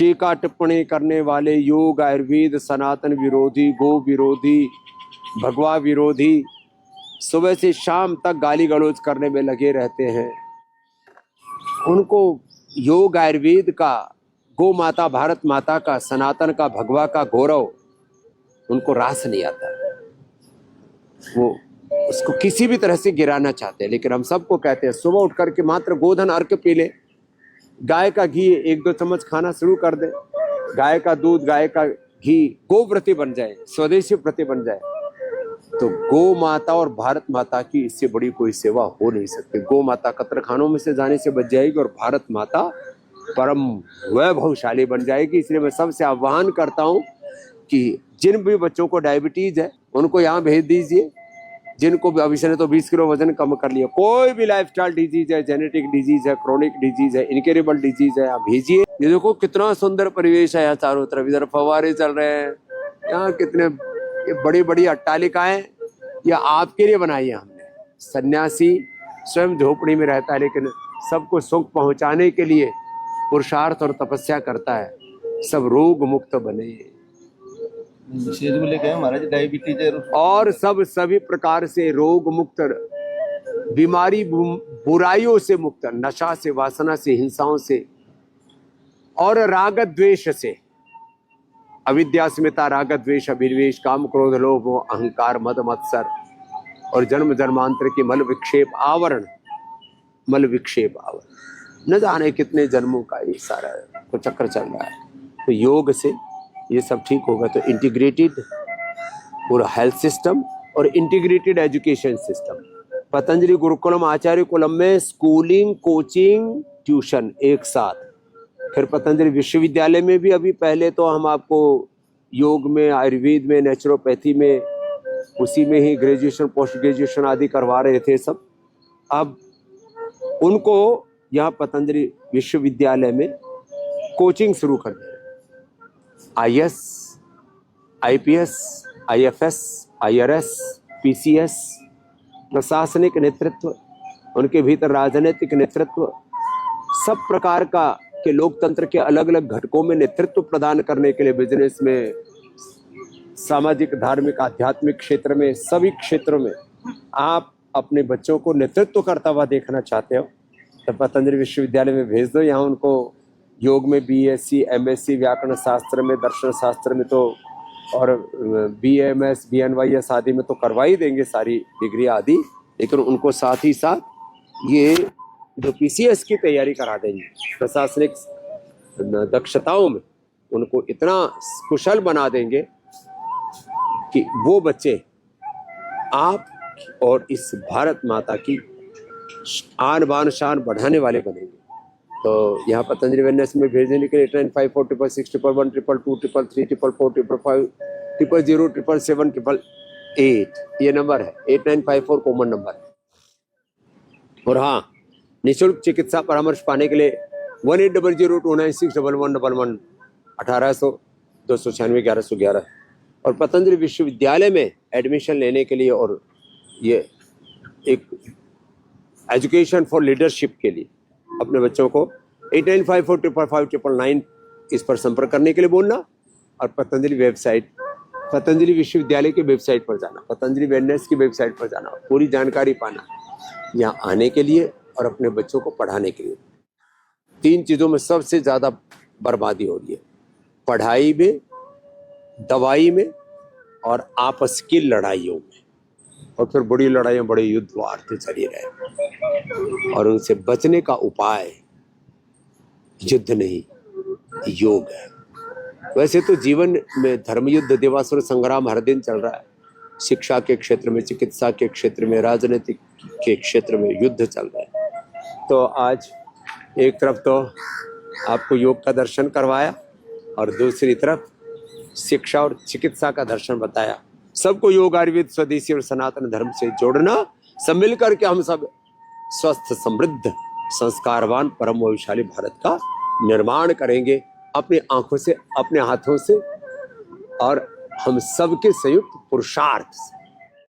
टीका टिप्पणी करने वाले योग, आयुर्वेद, सनातन विरोधी, गो विरोधी, भगवा विरोधी सुबह से शाम तक गाली गलौज करने में लगे रहते हैं। उनको योग, आयुर्वेद का, गो माता, भारत माता का, सनातन का, भगवा का गौरव उनको रास नहीं आता। वो उसको किसी भी तरह से गिराना चाहते हैं। लेकिन हम सबको कहते हैं सुबह उठ करके मात्र गोधन अर्घ पी ले, गाय का घी 1-2 चम्मच खाना शुरू कर दे, गाय का दूध, गाय का घी, गोव्रती बन जाए, स्वदेशी व्रती बन जाए, तो गो माता और भारत माता की इससे बड़ी कोई सेवा हो नहीं सकती। गो माता कत्रखानों में से जाने से बच जाएगी और भारत माता परम वैभवशाली बन जाएगी। इसलिए मैं सबसे आह्वान करता हूं कि जिन भी बच्चों को डायबिटीज है उनको यहाँ भेज दीजिए। जिनको भी, अभी से ने तो 20 किलो वजन कम कर लिया, कोई भी लाइफस्टाइल डिजीज है, जेनेटिक डिजीज है, क्रोनिक डिजीज है, इनक्योरेबल डिजीज है, आप भेजिए। ये देखो कितना सुंदर परिवेश है यहाँ चारों तरफ, इधर फव्वारे चल रहे हैं, यहाँ कितने ये बड़ी बड़ी अट्टालिकाएं या आपके लिए बनाई है हमने। सन्यासी स्वयं झोपड़ी में रहता है लेकिन सबको सुख पहुंचाने के लिए पुरुषार्थ और तपस्या करता है, सब रोग मुक्त बने महाराज, डायबिटीज और सब सभी प्रकार से रोग मुक्त, बीमारी बुराइयों से मुक्त, नशा से, वासना से, हिंसाओं से और राग द्वेष से, अविद्या स्मिता, राग द्वेष, अभिनिवेश, काम क्रोध लोभ अहंकार मद मत्सर और जन्म जन्मांतर के मल विक्षेप आवरण, मल विक्षेप आवरण, न जाने कितने जन्मों का ये सारा तो चक्र चल रहा है। तो योग से ये सब ठीक होगा। तो इंटीग्रेटेड पूरा हेल्थ सिस्टम और integrated education system, Patanjali Gurukulam Acharyakulam में स्कूलिंग, कोचिंग, ट्यूशन एक साथ। फिर पतंजलि विश्वविद्यालय में भी अभी पहले तो हम आपको योग में, आयुर्वेद में, नेचुरोपैथी में, उसी में ही ग्रेजुएशन, पोस्ट ग्रेजुएशन आदि करवा रहे थे सब। अब उनको यहाँ पतंजलि विश्वविद्यालय में कोचिंग शुरू कर दी। IAS, IPS, IFS, IRS, PCS, प्रशासनिक नेतृत्व, उनके भीतर राजनीतिक नेतृत्व, सब प्रकार का के लोकतंत्र के अलग अलग घटकों में नेतृत्व प्रदान करने के लिए, बिजनेस में, सामाजिक, धार्मिक, आध्यात्मिक क्षेत्र में, सभी क्षेत्रों में आप अपने बच्चों को नेतृत्व करता हुआ देखना चाहते हो तो पतंजलि विश्वविद्यालय में भेज दो। यहाँ उनको योग में BSc, MSc, व्याकरण शास्त्र में, दर्शन शास्त्र में तो, और BMS, BNYS आदि में तो करवा ही देंगे सारी डिग्री आदि, लेकिन उनको साथ ही साथ ये जो PCS की तैयारी करा देंगे, प्रशासनिक दक्षताओं में उनको इतना कुशल बना देंगे कि वो बच्चे आप और इस भारत माता की आन बान शान बढ़ाने वाले बनेंगे। तो यहाँ पतंजलि वेलनेस में भेजने के लिए 895466114433444500000078 ये नंबर है, 8954 कॉमन नंबर है। और हाँ, निःशुल्क चिकित्सा परामर्श पाने के लिए 180029611111 1800-296-1111 और पतंजलि विश्वविद्यालय में एडमिशन लेने के लिए और ये एक एजुकेशन फॉर लीडरशिप के लिए अपने बच्चों को 8954555599 इस पर संपर्क करने के लिए बोलना और पतंजलि वेबसाइट, पतंजलि विश्वविद्यालय की वेबसाइट पर जाना, पतंजलि वेलनेस की वेबसाइट पर जाना, पूरी जानकारी पाना यहाँ आने के लिए और अपने बच्चों को पढ़ाने के लिए। 3 चीज़ों में सबसे ज़्यादा बर्बादी हो रही है, पढ़ाई में, दवाई में और आपस की लड़ाइयों में। और फिर बड़ी लड़ाइयाँ, बड़े युद्ध वार चली रहे और उनसे बचने का उपाय युद्ध नहीं, योग है। वैसे तो जीवन में धर्म युद्ध, देवासुर संग्राम हर दिन चल रहा है, शिक्षा के क्षेत्र में, चिकित्सा के क्षेत्र में, राजनीतिक के क्षेत्र में युद्ध चल रहा है। तो आज एक तरफ तो आपको योग का दर्शन करवाया और दूसरी तरफ शिक्षा और चिकित्सा का दर्शन बताया। सबको योग, आयुर्वेद, स्वदेशी और सनातन धर्म से जोड़ना, सब मिल करके हम सब स्वस्थ, समृद्ध, संस्कारवान, परम वैभवशाली भारत का निर्माण करेंगे अपनी आंखों से, अपने हाथों से और हम सबके संयुक्त पुरुषार्थ से।